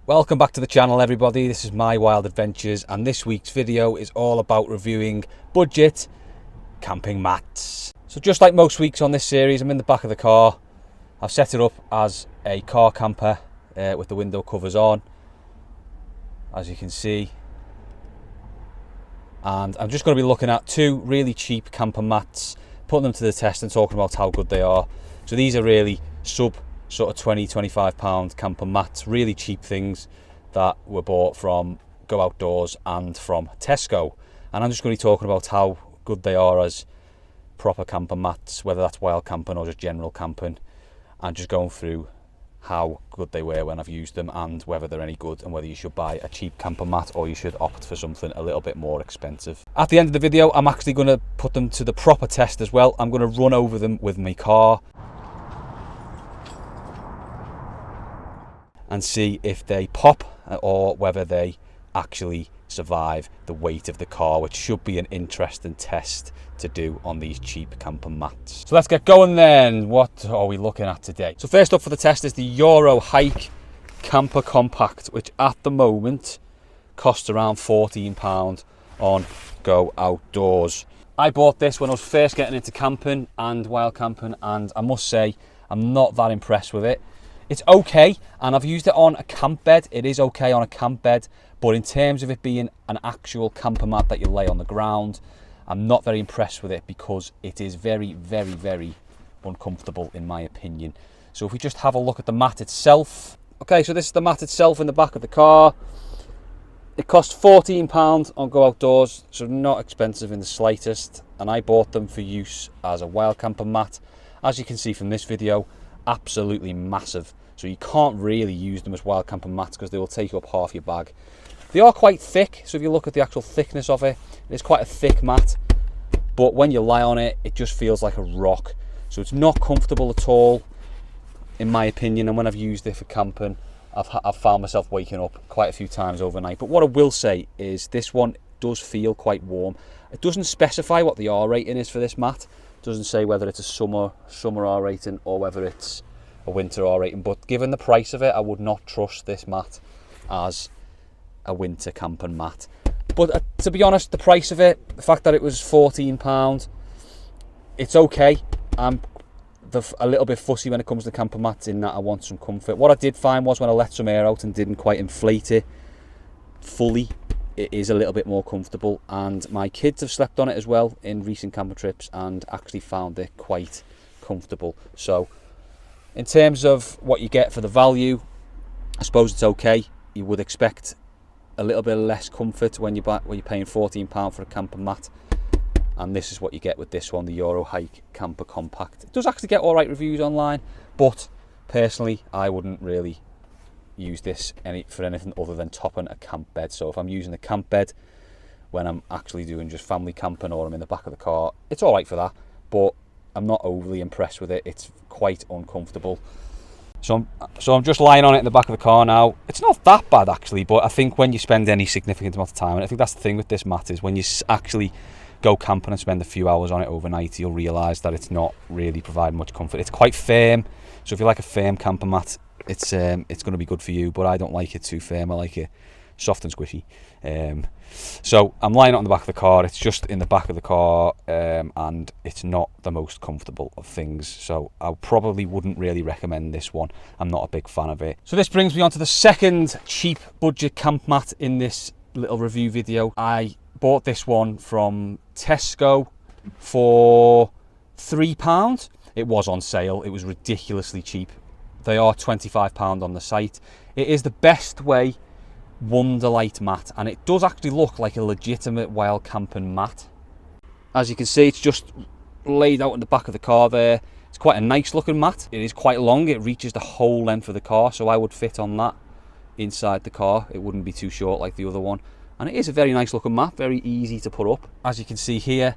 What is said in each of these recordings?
Welcome back to the channel, everybody. This is my wild adventures, and this week's video is all about reviewing budget camping mats. So just like most weeks on this series, I'm in the back of the car. I've set it up as a car camper with the window covers on, as you can see, and I'm just going to be looking at two really cheap camper mats, putting them to the test and talking about how good they are. So these are really sort of £20-25 camper mats, really cheap things that were bought from Go Outdoors and from Tesco, and I'm just going to be talking about how good they are as proper camper mats, whether that's wild camping or just general camping, and just going through how good they were when I've used them and whether they're any good and whether you should buy a cheap camper mat or you should opt for something a little bit more expensive. At the end of the video, I'm actually going to put them to the proper test as well. I'm going to run over them with my car and see if they pop or whether they actually survive the weight of the car, which should be an interesting test to do on these cheap camper mats. So let's get going then. What are we looking at today? So first up for the test is the Eurohike Camper Compact, which at the moment costs around £14 on Go Outdoors. I bought this when I was first getting into camping and wild camping, and I must say I'm not that impressed with it. It's okay, and I've used it on a camp bed. It is okay on a camp bed, but in terms of it being an actual camper mat that you lay on the ground, I'm not very impressed with it because it is very, very, very uncomfortable in my opinion. So if we just have a look at the mat itself. Okay, so this is the mat itself in the back of the car. It cost £14 on Go Outdoors, so not expensive in the slightest, and I bought them for use as a wild camper mat. As you can see from this video, absolutely massive, so you can't really use them as wild camper mats because they will take up half your bag. They are quite thick, so if you look at the actual thickness of it, it's quite a thick mat, but when you lie on it, it just feels like a rock. So it's not comfortable at all in my opinion, and when I've used it for camping, I've found myself waking up quite a few times overnight. But what I will say is this one does feel quite warm. It doesn't specify what the R rating is for this mat. Doesn't say whether it's a summer R rating or whether it's a winter R rating, but given the price of it, I would not trust this mat as a winter camping mat. But to be honest, the price of it, the fact that it was £14, it's okay. I'm a little bit fussy when it comes to camper mats in that I want some comfort. What I did find was when I let some air out and didn't quite inflate it fully, it is a little bit more comfortable, and my kids have slept on it as well in recent camper trips and actually found it quite comfortable. So in terms of what you get for the value, I suppose it's okay. You would expect a little bit less comfort when you're paying £14 for a camper mat, and this is what you get with this one, the Eurohike Camper Compact. It does actually get alright reviews online, but personally I wouldn't really use this for anything other than topping a camp bed. So if I'm using a camp bed when I'm actually doing just family camping or I'm in the back of the car, it's all right for that, but I'm not overly impressed with it. It's quite uncomfortable. So I'm just lying on it in the back of the car now. It's not that bad actually, but I think when you spend any significant amount of time, and I think that's the thing with this mat, is when you actually go camping and spend a few hours on it overnight, you'll realise that it's not really providing much comfort. It's quite firm, so if you like a firm camper mat, it's going to be good for you, but I don't like it too firm. I like it soft and squishy. So I'm lying out in the back of the car. It's just in the back of the car, and it's not the most comfortable of things, so I probably wouldn't really recommend this one. I'm not a big fan of it. So this brings me on to the second cheap budget camp mat in this little review video. I bought this one from Tesco for £3. It was on sale. It was ridiculously cheap. They are £25 on the site. It is the Bestway Wonderlight mat, and it does actually look like a legitimate wild camping mat. As you can see, it's just laid out in the back of the car there. It's quite a nice looking mat. It is quite long. It reaches the whole length of the car, so I would fit on that inside the car. It wouldn't be too short like the other one. And it is a very nice looking mat, very easy to put up. As you can see here,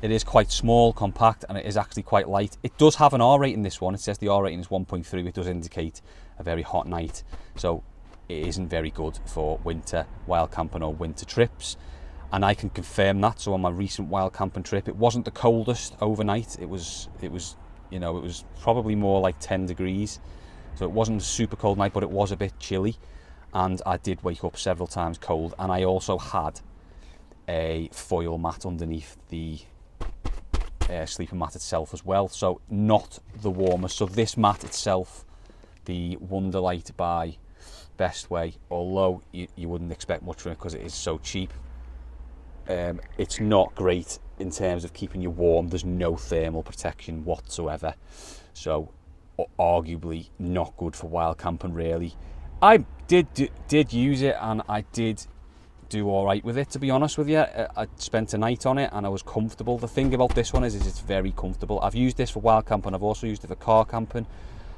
it is quite small, compact, and it is actually quite light. It does have an R rating, this one. It says the R rating is 1.3. It does indicate a very hot night. So it isn't very good for winter wild camping or winter trips. And I can confirm that. So on my recent wild camping trip, it wasn't the coldest overnight. It was probably more like 10 degrees. So it wasn't a super cold night, but it was a bit chilly. and I did wake up several times cold, and I also had a foil mat underneath the sleeping mat itself as well, so not the warmest. So this mat itself, the Wonderlight by Bestway, although you wouldn't expect much from it because it is so cheap, it's not great in terms of keeping you warm. There's no thermal protection whatsoever, so arguably not good for wild camping really. I did use it, and I did do all right with it, to be honest with you. I spent a night on it and I was comfortable. The thing about this one is it's very comfortable. I've used this for wild camping, I've also used it for car camping,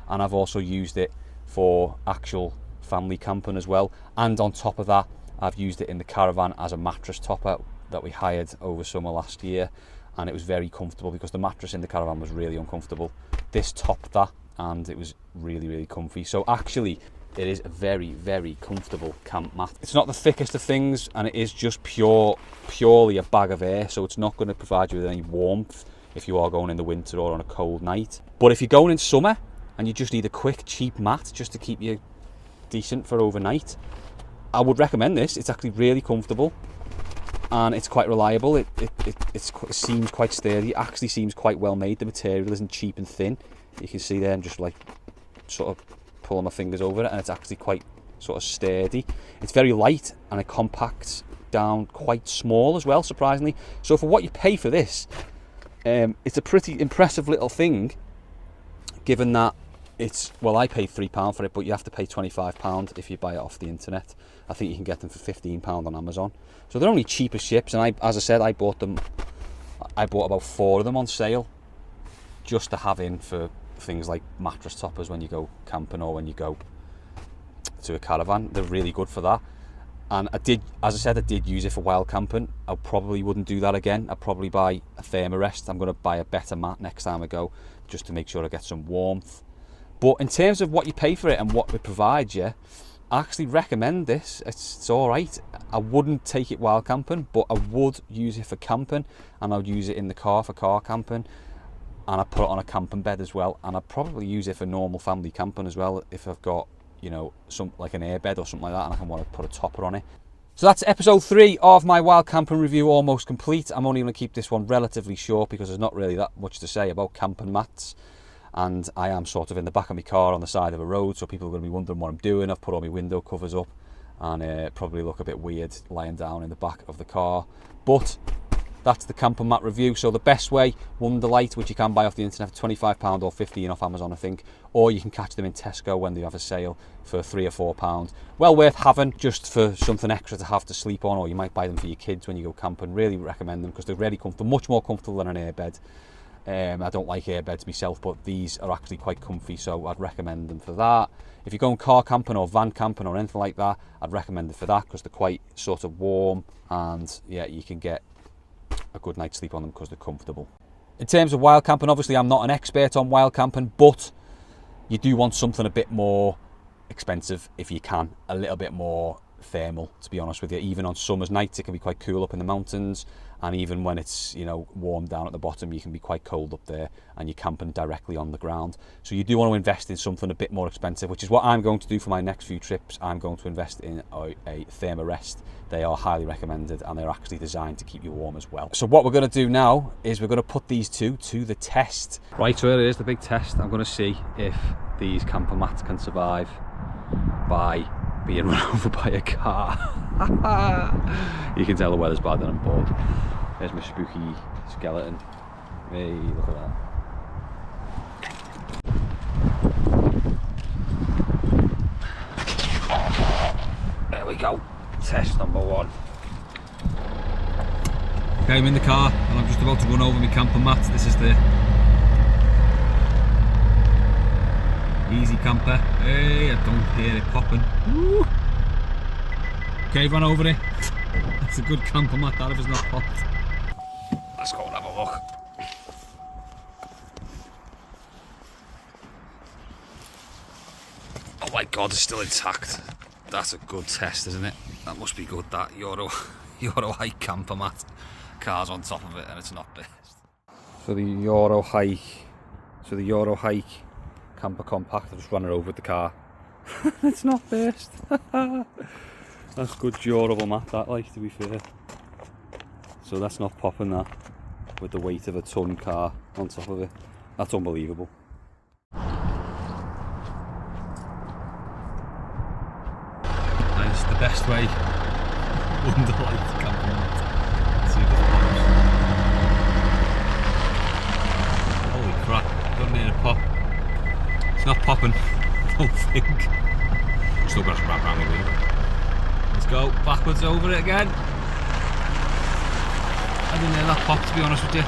and I've also used it for actual family camping as well. And on top of that, I've used it in the caravan as a mattress topper that we hired over summer last year, and it was very comfortable because the mattress in the caravan was really uncomfortable. This topped that, and it was really comfy. So actually it is a very comfortable camp mat. It's not the thickest of things, and it is just purely a bag of air, so it's not going to provide you with any warmth if you are going in the winter or on a cold night. But if you're going in summer and you just need a quick cheap mat just to keep you decent for overnight, I would recommend this. It's actually really comfortable and it's quite reliable. It seems quite sturdy. It actually seems quite well made. The material isn't cheap and thin. You can see there, I'm just like sort of pulling my fingers over it, and it's actually quite sort of sturdy. It's very light and it compacts down quite small as well, surprisingly. So for what you pay for this, it's a pretty impressive little thing, given that it's, well, I paid £3 for it, but you have to pay £25 if you buy it off the internet. I think you can get them for £15 on Amazon. So they're only cheap as chips, and as I said, I bought about 4 of them on sale just to have in for things like mattress toppers when you go camping or when you go to a caravan. They're really good for that. And as I said, I did use it for wild camping. I probably wouldn't do that again. I'd probably buy a thermarest. I'm going to buy a better mat next time I go, just to make sure I get some warmth. But in terms of what you pay for it and what it provides you, I actually recommend this. It's all right. I wouldn't take it wild camping, but I would use it for camping, and I would use it in the car for car camping, and I put it on a camping bed as well, and I'd probably use it for normal family camping as well if I've got, you know, some like an airbed or something like that, and I want to put a topper on it. So that's episode 3 of my wild camping review almost complete. I'm only going to keep this one relatively short because there's not really that much to say about camping mats, and I am sort of in the back of my car on the side of a road, so people are going to be wondering what I'm doing. I've put all my window covers up and probably look a bit weird lying down in the back of the car, but that's the camping mat review. So the Bestway Wonderlight, which you can buy off the internet for £25 or £15 off Amazon, I think, or you can catch them in Tesco when they have a sale for £3 or £4. Well worth having, just for something extra to have to sleep on, or you might buy them for your kids when you go camping. Really recommend them because they're really comfortable, much more comfortable than an airbed. I don't like airbeds myself, but these are actually quite comfy, so I'd recommend them for that. If you're going car camping or van camping or anything like that, I'd recommend it for that because they're quite sort of warm, and yeah, you can get a good night's sleep on them because they're comfortable. In terms of wild camping, obviously I'm not an expert on wild camping, but you do want something a bit more expensive if you can, a little bit more thermal, to be honest with you. Even on summer's nights it can be quite cool up in the mountains, and even when it's, you know, warm down at the bottom, you can be quite cold up there, and you're camping directly on the ground. So you do want to invest in something a bit more expensive, which is what I'm going to do for my next few trips. I'm going to invest in a thermarest. They are highly recommended, and they're actually designed to keep you warm as well. So what we're going to do now is we're going to put these two to the test. Right, so here it is, the big test. I'm going to see if these camper mats can survive by being run over by a car. You can tell the weather's bad and I'm bored. There's my spooky skeleton. Hey, look at that. There we go. Test number 1. Okay, I'm in the car and I'm just about to run over my camper mat. This is the Easy Camper. Hey, I don't hear it popping. Woo. Okay, run over it. That's a good camper mat, that, if it's not popped. Let's go and have a look. Oh my god, it's still intact. That's a good test, isn't it? That must be good, that Eurohike camper mat. Car's on top of it and it's not best. So the Eurohike camper compact, I just ran it over with the car. It's not burst. That's good durable mat, that, like, to be fair. So that's not popping, that, with the weight of a ton car on top of it. That's unbelievable. Nice, the Bestway Wonderlight camping mat. See if it pops. Holy crap, don't need a pop. It's not popping, I don't think. Still got to wrap around the wheel. Let's go backwards over it again. I didn't hear that pop, to be honest with you.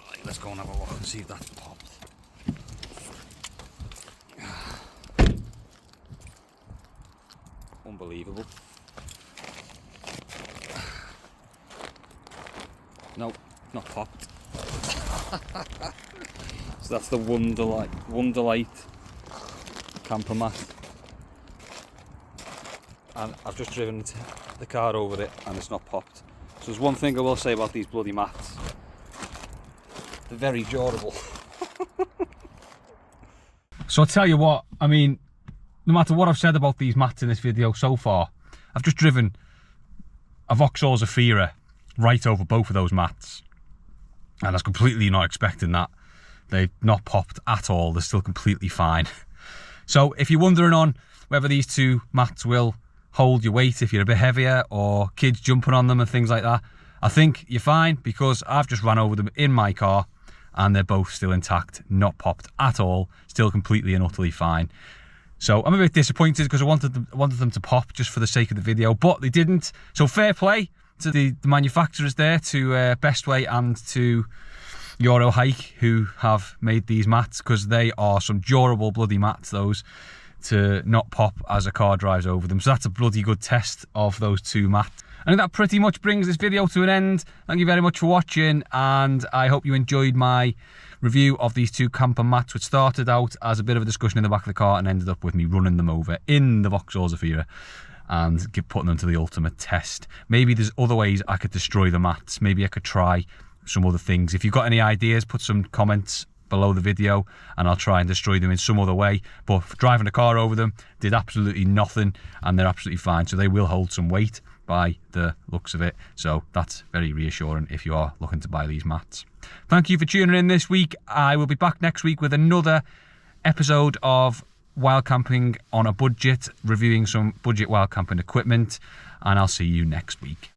Right, let's go and have a look and see if that's popped. Unbelievable. No, not popped. So that's the Wonderlight camper mat. And I've just driven the car over it and it's not popped. So there's one thing I will say about these bloody mats. They're very durable. So I'll tell you what, I mean, no matter what I've said about these mats in this video so far, I've just driven a Vauxhall Zafira right over both of those mats. And I was completely not expecting that. They've not popped at all. They're still completely fine. So if you're wondering on whether these two mats will hold your weight if you're a bit heavier or kids jumping on them and things like that, I think you're fine, because I've just ran over them in my car and they're both still intact, not popped at all, still completely and utterly fine. So I'm a bit disappointed because I wanted them to pop just for the sake of the video, but they didn't. So fair play to the manufacturers there, to Bestway and to Eurohike, who have made these mats, because they are some durable bloody mats, those, to not pop as a car drives over them. So that's a bloody good test of those two mats. And that pretty much brings this video to an end. Thank you very much for watching, and I hope you enjoyed my review of these two camper mats, which started out as a bit of a discussion in the back of the car and ended up with me running them over in the Vauxhall Zafira and putting them to the ultimate test. Maybe there's other ways I could destroy the mats. Maybe I could try some other things. If you've got any ideas, put some comments below the video and I'll try and destroy them in some other way. But driving a car over them did absolutely nothing, and they're absolutely fine. So they will hold some weight by the looks of it. So that's very reassuring if you are looking to buy these mats. Thank you for tuning in this week. I will be back next week with another episode of Wild Camping on a Budget, reviewing some budget wild camping equipment, and I'll see you next week.